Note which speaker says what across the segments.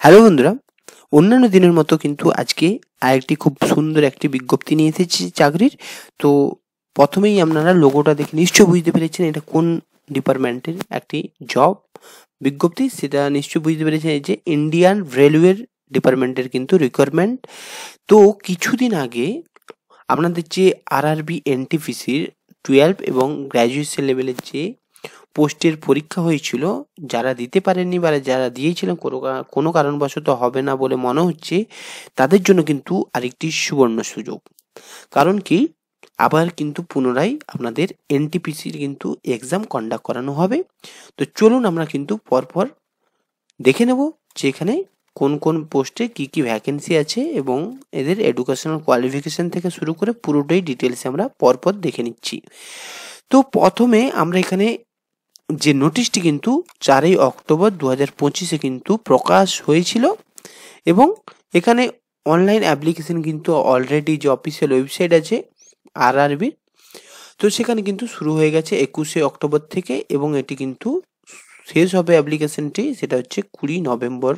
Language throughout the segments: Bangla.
Speaker 1: হ্যালো বন্ধুরা, অন্যান্য দিনের মতো কিন্তু আজকে আরেকটি খুব সুন্দর একটি বিজ্ঞপ্তি নিয়ে এসেছি চাকরির। তো প্রথমেই আপনারা লোগোটা দেখে নিশ্চয়ই বুঝতে পেরেছেন এটা কোন ডিপার্টমেন্টের একটি জব বিজ্ঞপ্তি, সেটা নিশ্চয়ই বুঝতে পেরেছেন। এই যে ইন্ডিয়ান রেলওয়ের ডিপার্টমেন্টের কিন্তু রিকোয়ারমেন্ট। তো কিছুদিন আগে আপনাদের যে আরআরবি এনটিপিসির 12 এবং গ্র্যাজুয়েশন লেভেলের যে পোস্টের পরীক্ষা হয়েছিল, যারা দিতে পারেননি বা যারা দিয়েছিলেন কোনো কারণবশত হবে না বলে মনে হচ্ছে, তাদের জন্য কিন্তু আরেকটি সুবর্ণ সুযোগ। কারণ কি, আবার কিন্তু পুনরায় আপনাদের এনটিপিসির কিন্তু এক্সাম কন্ডাক্ট করানো হবে। তো চলুন আমরা কিন্তু পরপর দেখে নেব যে এখানে কোন কোন পোস্টে কি কি ভ্যাকেন্সি আছে এবং এদের এডুকেশনাল কোয়ালিফিকেশন থেকে শুরু করে পুরোটাই ডিটেলসে আমরা পরপর দেখে নিচ্ছি। তো প্রথমে আমরা এখানে যে নোটিশটি কিন্তু 4ই অক্টোবর 2025-এ কিন্তু প্রকাশ হয়েছিল এবং এখানে অনলাইন অ্যাপ্লিকেশন কিন্তু অলরেডি যে অফিসিয়াল ওয়েবসাইট আছে আরআরবি, তো সেখানে কিন্তু শুরু হয়ে গেছে 21শে অক্টোবর থেকে এবং এটি কিন্তু শেষ হবে অ্যাপ্লিকেশনটি, সেটা হচ্ছে 20 নভেম্বর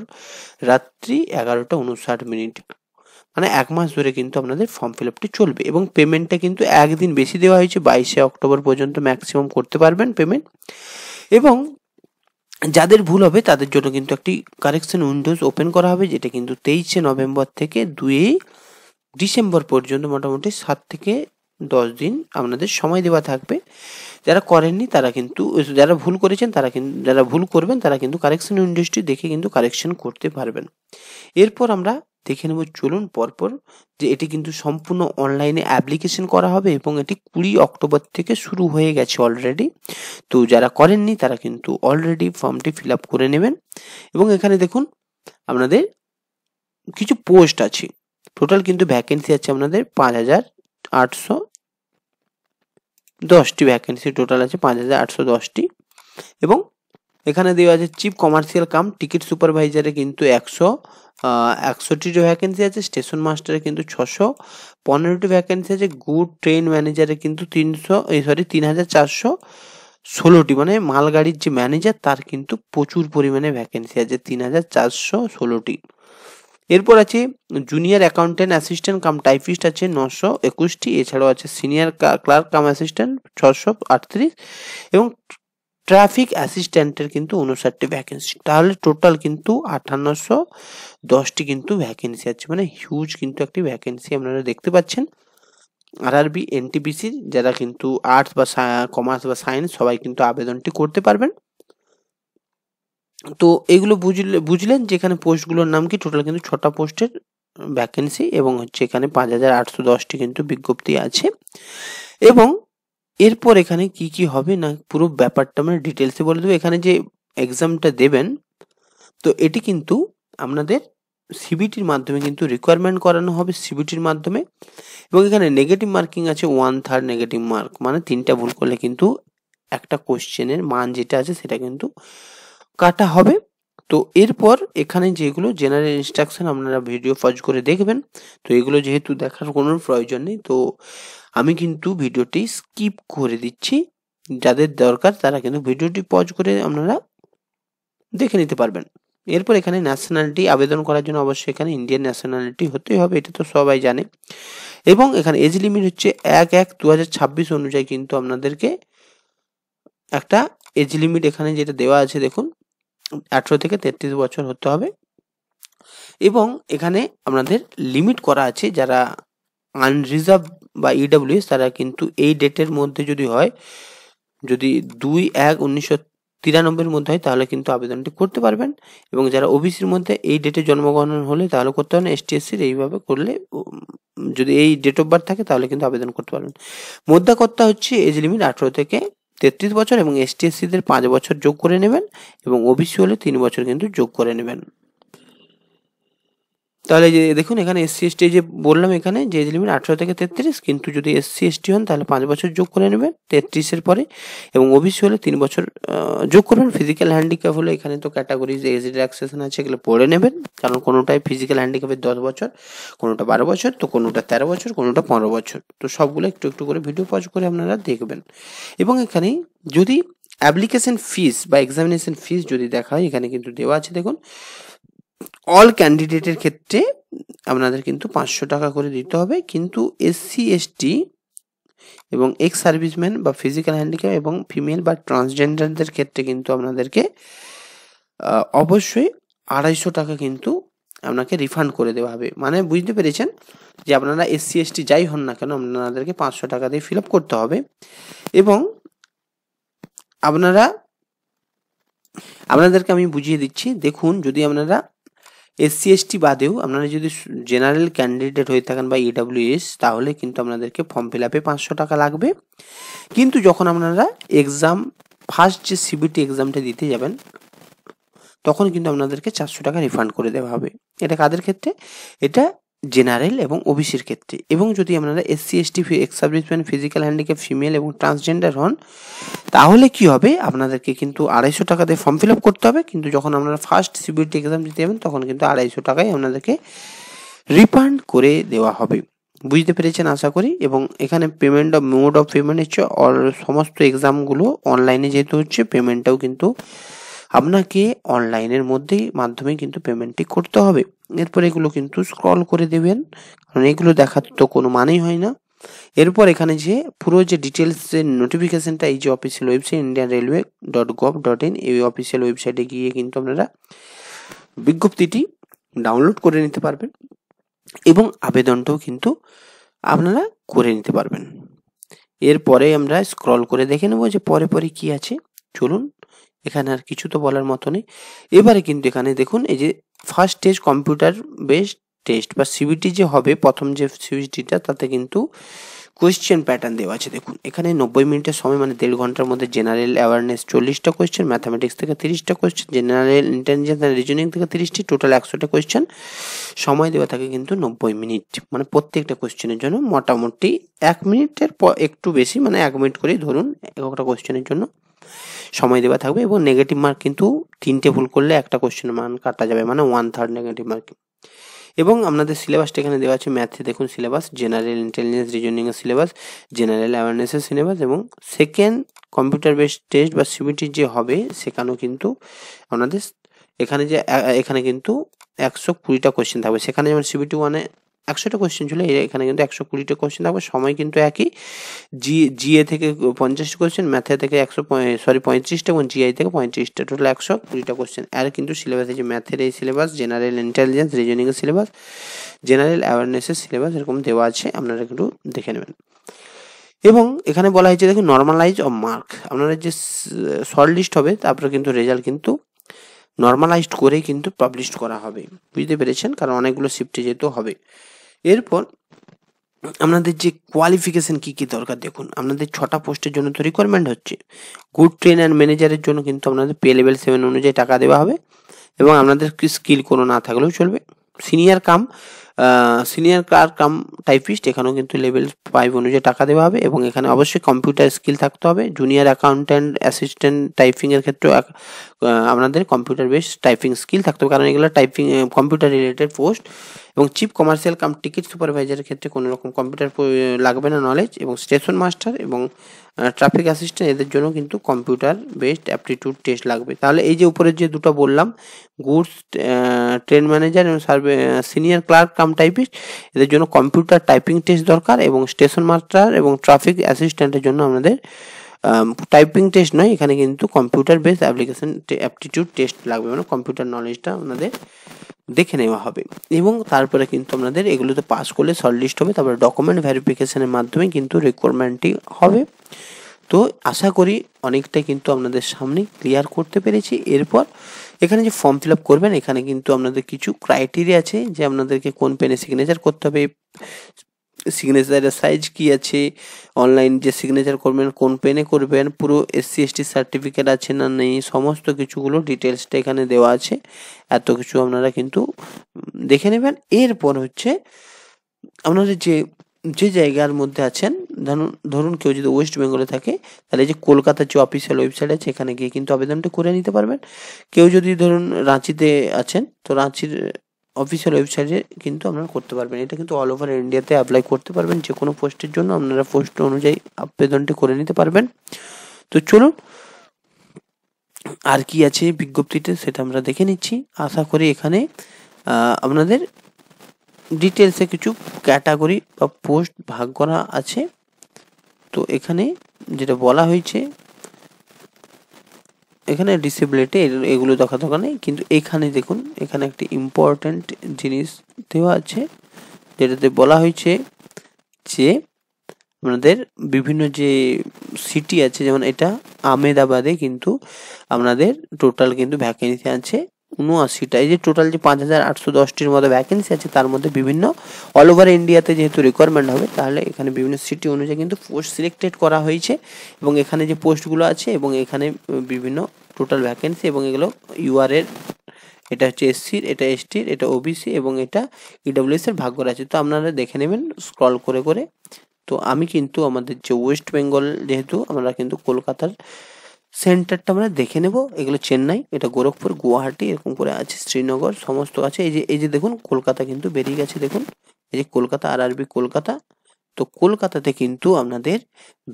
Speaker 1: রাত্রি 11:59। মানে 1 মাস ধরে কিন্তু আপনাদের ফর্ম ফিল আপটি চলবে এবং পেমেন্টটা কিন্তু একদিন বেশি দেওয়া হয়েছে, 22শে অক্টোবর পর্যন্ত ম্যাক্সিমাম করতে পারবেন পেমেন্ট। এবং যাদের ভুল হবে তাদের জন্য কিন্তু একটি কারেকশন উইন্ডোজ ওপেন করা হবে, যেটা কিন্তু 23শে নভেম্বর থেকে 2 ডিসেম্বর পর্যন্ত মোটামুটি 7 থেকে 10 দিন আপনাদের সময় দেওয়া থাকবে। যারা করেননি তারা কিন্তু, যারা ভুল করেছেন তারা কিন্তু, যারা ভুল করবেন তারা কিন্তু কারেকশন উইন্ডোজটি দেখে কিন্তু কারেকশন করতে পারবেন। এরপর আমরা দেখে নেব, চলুন পরপর, যে এটি কিন্তু সম্পূর্ণ অনলাইনে অ্যাপ্লিকেশন করা হবে এবং এটি 20 অক্টোবর থেকে শুরু হয়ে গেছে অলরেডি। তো যারা করেননি তারা কিন্তু অলরেডি ফর্মটি ফিল আপ করে নেবেন। এবং এখানে দেখুন আপনাদের কিছু পোস্ট আছে, টোটাল কিন্তু ভ্যাকেন্সি আছে আপনাদের 5810টি ভ্যাকেন্সি টোটাল আছে, 5810টি। এবং এখানে দেওয়া আছে চিফ কমার্শিয়াল কাম টিকিট সুপারভাইজারে কিন্তু 100টি ভ্যাকেন্সি আছে, স্টেশন মাস্টারে কিন্তু 615টি ভ্যাকেন্সি আছে, গুড ট্রেন ম্যানেজারে কিন্তু 3416টি, মানে মালগাড়ির যে ম্যানেজার তার কিন্তু প্রচুর পরিমাণে ভ্যাকেন্সি আছে, 3416টি। এরপর আছে junior accountant assistant cum typist আছে 921টি, এছাড়াও আছে সিনিয়র ক্লার্ক কাম অ্যাসিস্ট্যান্ট 638 এবং ট্রাফিক অ্যাসিস্ট্যান্টের কিন্তু 59টি ভ্যাকেন্সি। তাহলে টোটাল কিন্তু 5810টি কিন্তু ভ্যাকেন্সি আছে, মানে হিউজ কিন্তু একটি ভ্যাকেন্সি আপনারা দেখতে পাচ্ছেন। আরআরবি এনটিপিসির যারা কিন্তু আর্টস বা কমার্স বা সায়েন্স সবাই কিন্তু আবেদনটি করতে পারবেন। তো এগুলো বুঝলেন যে এখানে পোস্টগুলোর নাম কি, টোটাল কিন্তু 6টা পোস্টের ভ্যাকেন্সি এবং হচ্ছে এখানে 5810টি কিন্তু বিজ্ঞপ্তি আছে। এবং এরপর এখানে কি কি হবে না পুরো ব্যাপারটা আমরা ডিটেলসে বলে দেবো। এখানে যে এক্সামটা দেবেন, তো এটি কিন্তু আপনাদের সিবিটির মাধ্যমে কিন্তু রিকোয়ারমেন্ট করানো হবে, সিবিটির মাধ্যমে। এবং এখানে নেগেটিভ মার্কিং আছে 1/3 নেগেটিভ মার্ক, মানে 3টা ভুল করলে কিন্তু একটা কোশ্চেনের মান যেটা আছে সেটা কিন্তু কাটা হবে। তো এরপর এখানে যেগুলো জেনারেল ইনস্ট্রাকশন আপনারা ভিডিও পজ করে দেখবেন, তো এগুলো যেহেতু দেখার কোনো প্রয়োজন নেই, তো আমি কিন্তু ভিডিওটি স্কিপ করে দিচ্ছি। যাদের দরকার তারা কিন্তু ভিডিওটি পজ করে আপনারা দেখে নিতে পারবেন। এরপর এখানে ন্যাশনালিটি আবেদন করার জন্য অবশ্যই এখানে ইন্ডিয়ান ন্যাশনালিটি হতেই হবে, এটা তো সবাই জানে। এবং এখানে এজ লিমিট হচ্ছে 1/1/2026 অনুযায়ী কিন্তু আপনাদেরকে একটা এজ লিমিট এখানে যেটা দেওয়া আছে দেখুন, 18 থেকে 33 বছর হতে হবে। এবং এখানে আপনাদের লিমিট করা আছে, যারা আনরিজার্ভ বা ইডব্লিউএস তারা কিন্তু এই ডেটের মধ্যে যদি হয়, যদি 2/1/1993 মধ্যে হয় তাহলে কিন্তু আবেদনটি করতে পারবেন। এবং যারা ওবিসির মধ্যে এই ডেটে জন্মগ্রহণ হলে তাহলে করতে পারেন, এসটি/এসসির এইভাবে করলে যদি এই ডেট অফ বার্থ থাকে তাহলে কিন্তু আবেদন করতে পারবেন। মোদ্দাকথা হচ্ছে এজ লিমিট 18 থেকে 33 বছর এবং এসটি/এসসিদের 5 বছর যোগ করে নেবেন এবং ওবিসি হলে 3 বছর কিন্তু যোগ করে নেবেন। তাহলে যে দেখুন এখানে এসসি/এসটি যে বললাম এখানে যে এজ লিমিট 18 থেকে 33, কিন্তু যদি এসসি/এসটি হন তাহলে 5 বছর যোগ করে নেবেন 33-এর পরে, এবং ওবিসি হলে 3 বছর যোগ করবেন। ফিজিক্যাল হ্যান্ডিক্যাপ হলে এখানে তো ক্যাটাগরি যে এজ রিল্যাক্সেশন আছে এগুলো পড়ে নেবেন, কারণ কোনোটাই ফিজিক্যাল হ্যান্ডিক্যাপের 10 বছর, কোনোটা 12 বছর, তো কোনোটা 13 বছর, কোনোটা 15 বছর। তো সবগুলো একটু একটু করে ভিডিও পজ করে আপনারা দেখবেন। এবং এখানে যদি অ্যাপ্লিকেশন ফিস বা এক্সামিনেশন ফিস যদি দেখা হয়, এখানে কিন্তু দেওয়া আছে দেখুন অল ক্যান্ডিডেটের ক্ষেত্রে আপনাদের কিন্তু 500 টাকা করে দিতে হবে, কিন্তু এসসি এসটি এবং এক্স সার্ভিসম্যান বা ফিজিক্যাল হ্যান্ডিক্যাপ এবং ফিমেল বা ট্রান্সজেন্ডারদের ক্ষেত্রে কিন্তু আপনাদেরকে অবশ্যই 250 টাকা কিন্তু আপনাকে রিফান্ড করে দেওয়া হবে। মানে বুঝতে পেরেছেন যে আপনারা এসসি এসটি যাই হন না কেন আপনাদেরকে 500 টাকা দিয়ে ফিল আপ করতে হবে। এবং আপনাদেরকে আমি বুঝিয়ে দিচ্ছি, দেখুন যদি আপনারা এসসি এসটি বাদেও আপনারা যদি জেনারেল ক্যান্ডিডেট হয়ে থাকেন বা ইডাব্লিউএস, তাহলে কিন্তু আপনাদেরকে ফর্ম ফিল আপে 500 টাকা লাগবে। কিন্তু যখন আপনারা এক্সাম ফার্স্ট যে সিবিটি এক্সামটা দিতে যাবেন তখন কিন্তু আপনাদেরকে 400 টাকা রিফান্ড করে দেওয়া হবে। এটা কাদের ক্ষেত্রে? এটা জেনারেল এবং ওবিসির ক্ষেত্রে। এবং যদি আপনারা SC ST ex serviceman physical handicap female এবং ট্রান্সজেন্ডার হন, তাহলে কি হবে, আপনাদেরকে কিন্তু 250 টাকা দিয়ে ফর্ম ফিল আপ করতে হবে, কিন্তু যখন আপনারা ফার্স্ট সিবিটি এক্সাম দিতে যাবেন তখন কিন্তু 250 টাকায় আপনাদেরকে রিফান্ড করে দেওয়া হবে। বুঝতে পেরেছেন আশা করি। এবং এখানে payment of mode of payment হচ্ছে সমস্ত এক্সামগুলো অনলাইনে যেহেতু হচ্ছে, পেমেন্টটাও কিন্তু আপনাকে অনলাইনের মাধ্যমে কিন্তু পেমেন্টটি করতে হবে। এরপর এগুলো কিন্তু স্ক্রল করে দেবেন, কারণ এগুলো দেখার তো কোনো মানেই হয় না। এরপর এখানে যে পুরো যে ডিটেলসের নোটিফিকেশনটা, এই যে অফিসিয়াল ওয়েবসাইট indianrailway.gov.in, এই অফিসিয়াল ওয়েবসাইটে গিয়ে কিন্তু আপনারা বিজ্ঞপ্তিটি ডাউনলোড করে নিতে পারবেন এবং আবেদনটাও কিন্তু আপনারা করে নিতে পারবেন। এরপরে আমরা স্ক্রল করে দেখে নেব যে পরে কি আছে। চলুন, এখানে আর কিছু তো বলার মতো নেই। এবারে কিন্তু এখানে দেখুন, এই যে first test computer based test বা সিবিটি যে হবে, প্রথম যে সিবিটিটা, তাতে কিন্তু কোয়েশ্চেন প্যাটার্ন দেওয়া আছে। দেখুন এখানে 90 মিনিটের সময়, মানে 1.5 ঘন্টার মধ্যে জেনারেল অ্যাওয়ারনেস 40টা কোয়েশ্চেন, ম্যাথামেটিক্স থেকে 30টা question, general intelligence and reasoning থেকে 30টি, টোটাল 100টা কোয়েশ্চেন। সময় দেওয়া থাকে কিন্তু 90 মিনিট, মানে প্রত্যেকটা কোয়েশ্চেনের জন্য মোটামুটি 1 মিনিটের একটু বেশি, মানে 1 মিনিট করেই ধরুন একটা কোয়েশ্চেনের জন্য সময় দেওয়া থাকবে। এবং নেগেটিভ মার্ক কিন্তু 3টে ভুল করলে একটা কোয়েশ্চেনের মান কাটা যাবে, মানে 1/3 নেগেটিভ মার্ক। এবং আপনাদের সিলেবাসটা এখানে দেওয়া আছে। ম্যাথে দেখুন সিলেবাস, জেনারেল ইন্টেলিজেন্স রিজনিং এর সিলেবাস, জেনারেল অ্যাওয়ারনেসের সিলেবাস, এবং সেকেন্ড কম্পিউটার বেসড টেস্ট বা সিবিটি যে হবে সেখানেও কিন্তু আপনাদের এখানে কিন্তু 120টা কোয়েশ্চেন থাকবে। সেখানে যেমন সিবিটি 1-এ 100টা কোয়েশ্চেন ছিল, এখানে কিন্তু 120টা কোয়েশ্চেন থাকবে। সময় কিন্তু একই, জিএ থেকে 50টা কোয়েশ্চেন, ম্যাথে থেকে 35টা এবং জিআই থেকে 35টা, টোটাল 120টা কোয়েশ্চেন। আর কিন্তু সিলেবাসে যে ম্যাথের এই সিলেবাস, জেনারেল ইন্টেলিজেন্স রিজনিং এর সিলেবাস, জেনারেল অ্যাওয়ারনেসের সিলেবাস এরকম দেওয়া আছে, আপনারা একটু দেখে নেবেন। এবং এখানে বলা হয়েছে দেখুন নর্মালাইজ অফ মার্ক, আপনারা যে শর্ট লিস্ট হবে তারপরে কিন্তু রেজাল্ট কিন্তু নর্মালাইজড করেই কিন্তু পাবলিশ করা হবে। বুঝতে পেরেছেন, কারণ অনেকগুলো শিফটে যেহেতু হবে। এরপর আপনাদের যে কোয়ালিফিকেশন কি দরকার, দেখুন আপনাদের 6টা পোস্টের জন্য তো রিকোয়ারমেন্ট হচ্ছে। গুড ট্রেন অ্যান্ড ম্যানেজারের জন্য কিন্তু আপনাদের পে লেভেল 7 অনুযায়ী টাকা দেওয়া হবে, এবং আপনাদের স্কিল কোনো না থাকলেও চলবে। সিনিয়র ক্লার্ক কাম টাইপিস্ট, এখানেও কিন্তু লেভেল 5 অনুযায়ী টাকা দেওয়া হবে, এবং এখানে অবশ্যই কম্পিউটার স্কিল থাকতে হবে। জুনিয়র অ্যাকাউন্ট্যান্ট অ্যাসিস্ট্যান্ট টাইপিং এর ক্ষেত্রেও আপনাদের কম্পিউটার বেস টাইপিং স্কিল থাকতে হবে, কারণ এগুলো টাইপিং কম্পিউটার রিলেটেড পোস্ট। এবং চিফ কমার্শিয়াল কাম টিকিট সুপারভাইজারের ক্ষেত্রে কোনো রকম কম্পিউটার লাগবে না নলেজ, এবং স্টেশন মাস্টার এবং ট্রাফিক অ্যাসিস্ট্যান্ট এদের জন্য কিন্তু কম্পিউটার বেসড অ্যাপটিটিউড টেস্ট লাগবে। তাহলে এই যে উপরের যে দুটো বললাম, গুডস ট্রেন ম্যানেজার এবং সিনিয়র ক্লার্ক কাম টাইপিস্ট, এদের জন্য কম্পিউটার টাইপিং টেস্ট দরকার, এবং স্টেশন মাস্টার এবং ট্রাফিক অ্যাসিস্ট্যান্টের জন্য আমাদের টাইপিং টেস্ট নয়, এখানে কিন্তু computer based application aptitude test লাগবে, মানে কম্পিউটার নলেজটা আপনাদের দেখে নেওয়া হবে। এবং তারপরে কিন্তু আপনাদের এগুলোতে পাস করলে শর্ট লিস্ট হবে, তারপরে ডকুমেন্ট ভেরিফিকেশনের মাধ্যমে কিন্তু রিকোয়ারমেন্টটি হবে। তো আশা করি অনেকটাই কিন্তু আপনাদের সামনে ক্লিয়ার করতে পেরেছি। এরপর এখানে যে ফর্ম ফিল আপ করবেন, এখানে কিন্তু আপনাদের কিছু ক্রাইটেরিয়া আছে, যে আপনাদেরকে কোন পেনে সিগনেচার করতে হবে, সিগনেচারের সাইজ কি আছে, অনলাইন যে সিগনেচার করবেন কোন পেনে করবেন, পুরো এসসি এসটি সার্টিফিকেট আছে না নেই, সমস্ত কিছুগুলো ডিটেলসটা এখানে দেওয়া আছে। এত কিছু আপনারা কিন্তু দেখে নেবেন। এরপর হচ্ছে আপনাদের যে জায়গার মধ্যে আছেন, ধরুন কেউ যদি ওয়েস্ট বেঙ্গলে থাকে, তাহলে যে কলকাতার যে অফিসিয়াল ওয়েবসাইট আছে এখানে গিয়ে কিন্তু আবেদনটা করে নিতে পারবেন। কেউ যদি ধরুন রাঁচিতে আছেন, তো রাঁচির অফিসিয়াল ওয়েবসাইটে কিন্তু আপনারা করতে পারবেন। এটা কিন্তু অল ওভার ইন্ডিয়াতে অ্যাপ্লাই করতে পারবেন, যে কোনো পোস্টের জন্য আপনারা পোস্ট অনুযায়ী আবেদনটি করে নিতে পারবেন। তো চলুন আর কি আছে বিজ্ঞপ্তিতে সেটা আমরা দেখে নিচ্ছি। আশা করি এখানে আপনাদের ডিটেলসে কিছু ক্যাটাগরি বা পোস্ট ভাগ করা আছে। তো এখানে যেটা বলা হয়েছে, এখানে ডিসেবিলিটি এগুলো দেখা দরকার নেই, কিন্তু এখানে দেখুন এখানে একটি ইম্পর্ট্যান্ট জিনিস দেওয়া আছে, যেটাতে বলা হয়েছে যে আপনাদের বিভিন্ন যে সিটি আছে, যেমন এটা আহমেদাবাদে কিন্তু আপনাদের টোটাল কিন্তু ভ্যাকেন্সি আছে 79টা। এই যে টোটাল যে 5810টির মতো ভ্যাকেন্সি আছে, তার মধ্যে বিভিন্ন অল ওভার ইন্ডিয়াতে যেহেতু রিকোয়ারমেন্ট হবে, তাহলে এখানে বিভিন্ন সিটি অনুযায়ী কিন্তু পোস্ট সিলেক্টেড করা হয়েছে। এবং এখানে যে পোস্টগুলো আছে এবং এখানে বিভিন্ন টোটাল ভ্যাকেন্সি, এবং এগুলো ইউআরের, এটা হচ্ছে এসসির, এটা এসটির, এটা ওবিসি এবং এটা ইডব্লিউএস এর ভাগ করা আছে। তো আপনারা দেখে নেবেন স্ক্রল করে করে। তো আমি কিন্তু আমাদের যে ওয়েস্ট বেঙ্গল, যেহেতু আমরা কিন্তু কলকাতার সেন্টারটা আমরা দেখে নেব। এগুলো চেন্নাই, এটা গোরখপুর, গুয়াহাটি এরকম করে আছে, শ্রীনগর সমস্ত আছে। এই যে দেখুন কলকাতা কিন্তু বেরিয়ে গেছে, দেখুন এই যে কলকাতা, আরআরবি কলকাতা। তো কলকাতাতে কিন্তু আপনাদের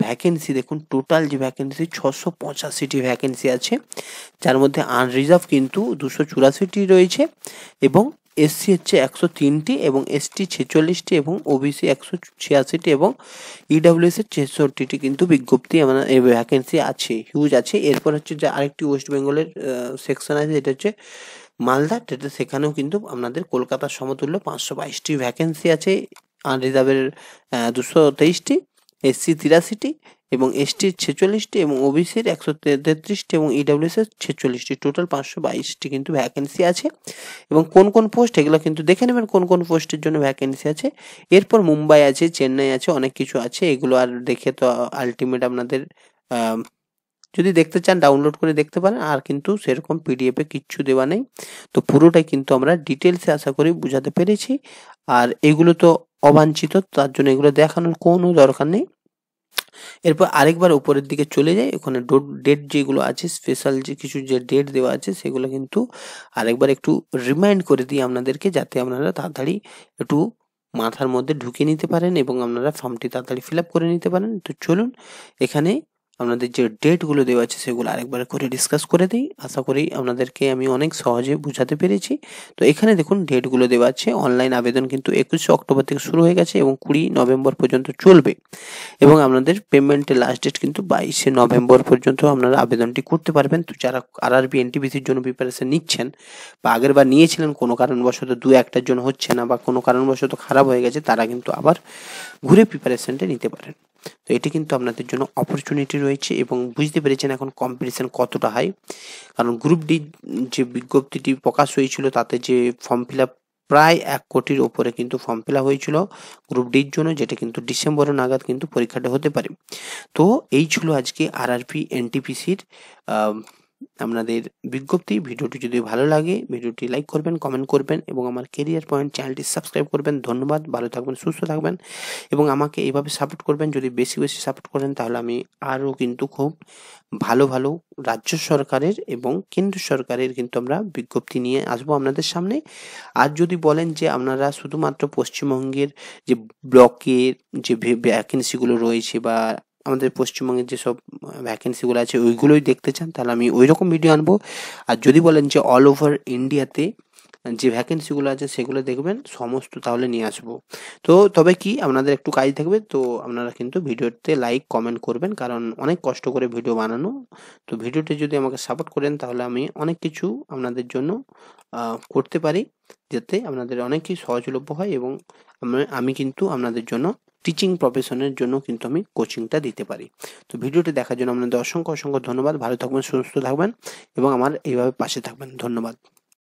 Speaker 1: ভ্যাকেন্সি দেখুন, টোটাল যে ভ্যাকেন্সি 685টি ভ্যাকেন্সি আছে, যার মধ্যে আনরিজার্ভ কিন্তু 284টি রয়েছে, এবং এসসি হচ্ছে 103টি, এবং এসটি 46টি, এবং ওবিসি 186টি, এবং ইডব্লিউএস এর 66টি কিন্তু বিজ্ঞপ্তি মানে ভ্যাকেন্সি আছে, হিউজ আছে। এরপর হচ্ছে যে আরেকটি ওয়েস্ট বেঙ্গলের সেকশন আছে, যেটা হচ্ছে মালদা, যেটা সেখানেও কিন্তু আপনাদের কলকাতার সমতুল্য 522টি ভ্যাকেন্সি আছে, আনরিজার্ভের 223টি, এসসি 83টি, এবং এসটির 46টি, এবং ওবিসির 133টি, এবং ইডব্লিউএস এর 46টি, টোটাল 522টি কিন্তু ভ্যাকেন্সি আছে। এবং কোন কোন পোস্ট এগুলো কিন্তু দেখে নেবেন কোন কোন পোস্টের জন্য ভ্যাকেন্সি আছে। এরপর মুম্বাই আছে, চেন্নাই আছে, অনেক কিছু আছে। এগুলো আর দেখে তো আলটিমেট আপনাদের যদি দেখতে চান ডাউনলোড করে দেখতে পারেন, আর কিন্তু সেরকম পিডিএফে কিচ্ছু দেওয়া নেই। তো পুরোটাই কিন্তু আমরা ডিটেলসে আশা করি বুঝাতে পেরেছি। আর এগুলো তো অবাঞ্ছিত, তার জন্য এগুলো দেখানোর কোনো দরকার নেই। এরপর আরেকবার উপরের দিকে চলে যাই, ওখানে ডেট যেগুলো আছে, স্পেশাল যে কিছু যে ডেট দেওয়া আছে, সেগুলো কিন্তু আরেকবার একটু রিমাইন্ড করে দিই আপনাদেরকে, যাতে আপনারা তাড়াতাড়ি একটু মাথার মধ্যে ঢুকিয়ে নিতে পারেন এবং আপনারা ফর্মটি তাড়াতাড়ি ফিল আপ করে নিতে পারেন। তো চলুন এখানে আপনাদের যে ডেটগুলো দেওয়া আছে সেগুলো আরেকবার করে ডিসকাস করে দিই। আশা করি আপনাদেরকে আমি অনেক সহজে বুঝাতে পেরেছি। তো এখানে দেখুন ডেটগুলো দেওয়া আছে। অনলাইন আবেদন কিন্তু 21শে অক্টোবর থেকে শুরু হয়ে গেছে এবং 20 নভেম্বর পর্যন্ত চলবে, এবং আপনাদের পেমেন্টের লাস্ট ডেট কিন্তু 22শে নভেম্বর পর্যন্ত আপনারা আবেদনটি করতে পারবেন। তো যারা আরআরবি এনটিপিসির জন্য প্রিপারেশন নিচ্ছেন বা আগের বার নিয়েছিলেন, কোনো কারণবশত 2-1টার জন্য হচ্ছে না বা কোনো কারণবশত খারাপ হয়ে গেছে, তারা কিন্তু আবার ঘুরে প্রিপারেশনটা নিতে পারেন। তো এটি কিন্তু আপনাদের জন্য অপরচুনিটি রয়েছে, এবং বুঝতে পেরেছেন এখন কম্পিটিশন কতটা হাই। কারণ গ্রুপ ডি যে বিজ্ঞপ্তিটি প্রকাশ হয়েছিল, তাতে যে ফর্ম ফিল আপ প্রায় 1 কোটির ওপরে কিন্তু ফর্ম ফিল আপ হয়েছিল গ্রুপ ডির জন্য, যেটা কিন্তু ডিসেম্বরের নাগাদ কিন্তু পরীক্ষাটা হতে পারে। তো এই ছিল আজকে আরআরবি এনটিপিসির আপনাদের বিজ্ঞপ্তি। ভিডিওটি যদি ভালো লাগে ভিডিওটি লাইক করবেন, কমেন্ট করবেন, এবং আমার কেরিয়ার পয়েন্ট চ্যানেলটি সাবস্ক্রাইব করবেন। ধন্যবাদ, ভালো থাকবেন, সুস্থ থাকবেন, এবং আমাকে এইভাবে সাপোর্ট করবেন। যদি বেশি বেশি সাপোর্ট করেন, তাহলে আমি আরও কিন্তু খুব ভালো ভালো রাজ্য সরকারের এবং কেন্দ্র সরকারের কিন্তু আমরা বিজ্ঞপ্তি নিয়ে আসবো আপনাদের সামনে। আর যদি বলেন যে আপনারা শুধুমাত্র পশ্চিমবঙ্গের যে ব্লকের যে ভ্যাকেন্সিগুলো রয়েছে বা আমাদের পশ্চিমবঙ্গের যেসব ভ্যাকেন্সিগুলো আছে ওইগুলোই দেখতে চান, তাহলে আমি ওই রকম ভিডিও আনবো। আর যদি বলেন যে অল ওভার ইন্ডিয়াতে যে ভ্যাকেন্সিগুলো আছে সেগুলো দেখবেন সমস্ত, তাহলে নিয়ে আসবো। তো তবে কি আপনাদের একটু কাজ থাকবে, তো আপনারা কিন্তু ভিডিওতে লাইক কমেন্ট করবেন, কারণ অনেক কষ্ট করে ভিডিও বানানো। তো ভিডিওতে যদি আমাকে সাপোর্ট করেন, তাহলে আমি অনেক কিছু আপনাদের জন্য করতে পারি, যাতে আপনাদের অনেক কিছু সহজলভ্য হয়, এবং আমি কিন্তু আপনাদের জন্য টিচিং প্রফেশনের জন্য কিন্তু আমি কোচিংটা দিতে পারি। তো ভিডিওটি দেখার জন্য আপনাদের অসংখ্য অসংখ্য ধন্যবাদ। ভালো থাকবেন, সুস্থ থাকবেন, এবং আমার এইভাবে পাশে থাকবেন। ধন্যবাদ।